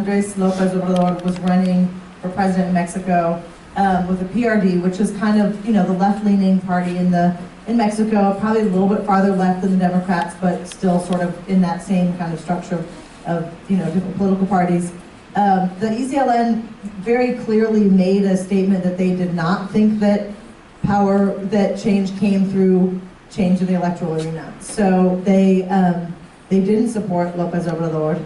Andres Lopez Obrador was running for president in Mexico with the PRD, which is kind of, the left-leaning party in Mexico, probably a little bit farther left than the Democrats, but still sort of in that same kind of structure of different political parties. The ECLN very clearly made a statement that they did not think that change came through change in the electoral arena. So they didn't support Lopez Obrador.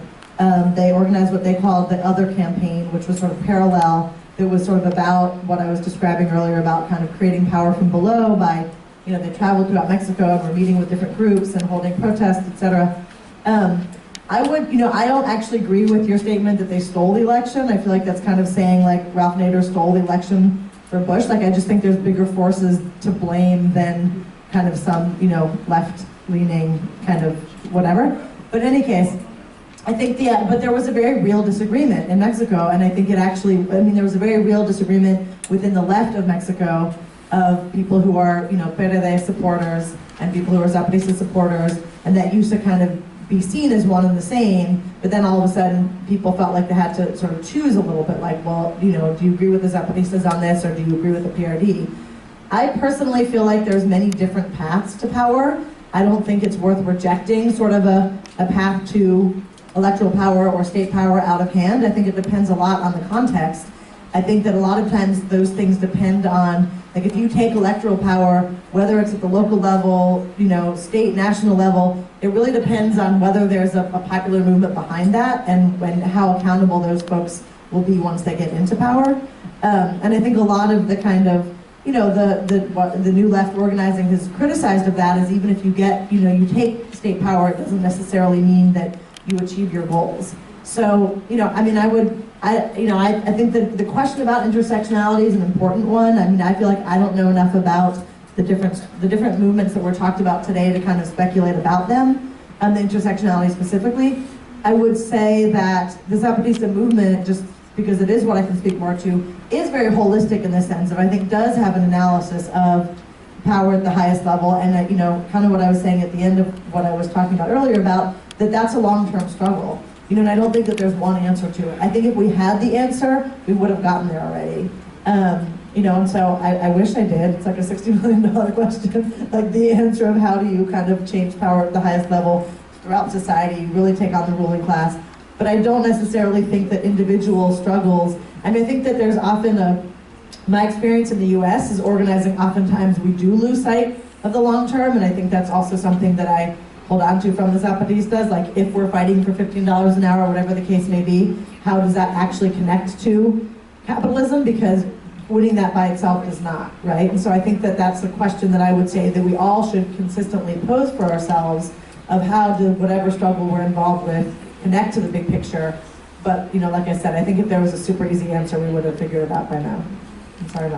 They organized what they called the Other campaign, which was sort of parallel, that was sort of about what I was describing earlier about kind of creating power from below by, they traveled throughout Mexico and were meeting with different groups and holding protests, etc. I don't actually agree with your statement that they stole the election. I feel like that's kind of saying like Ralph Nader stole the election for Bush. Like, I just think there's bigger forces to blame than kind of some, left-leaning kind of whatever. But in any case, I think but there was a very real disagreement in Mexico, and I think there was a very real disagreement within the left of Mexico of people who are, PRD supporters and people who are Zapatista supporters, and that used to kind of be seen as one and the same, but then all of a sudden people felt like they had to sort of choose a little bit, like, well, do you agree with the Zapatistas on this, or do you agree with the PRD? I personally feel like there's many different paths to power. I don't think it's worth rejecting sort of a path to electoral power or state power out of hand. I think it depends a lot on the context. I think that a lot of times those things depend on, like, if you take electoral power, whether it's at the local level, state, national level, it really depends on whether there's a popular movement behind that and how accountable those folks will be once they get into power. And I think a lot of the kind of, the new left organizing has criticized of that is even if you get, you take state power, it doesn't necessarily mean that you achieve your goals. So, I think that the question about intersectionality is an important one. I feel like I don't know enough about the different movements that were talked about today to kind of speculate about them, the intersectionality specifically. I would say that the Zapatista movement, just because it is what I can speak more to, is very holistic in this sense, and I think does have an analysis of power at the highest level, and kind of what I was saying at the end of what I was talking about earlier about that's a long-term struggle. And I don't think that there's one answer to it. I think if we had the answer, we would have gotten there already. And so I wish I did. It's like a $60 million question, like the answer of how do you kind of change power at the highest level throughout society, really take on the ruling class. But I don't necessarily think that individual struggles, I think that there's often my experience in the US is organizing, oftentimes we do lose sight of the long term, and I think that's also something that I hold on to from the Zapatistas, like if we're fighting for $15 an hour, or whatever the case may be, how does that actually connect to capitalism? Because winning that by itself does not, right? And so I think that that's the question that I would say that we all should consistently pose for ourselves of how do whatever struggle we're involved with connect to the big picture. But, like I said, I think if there was a super easy answer, we would have figured it out by now. I'm sorry about that.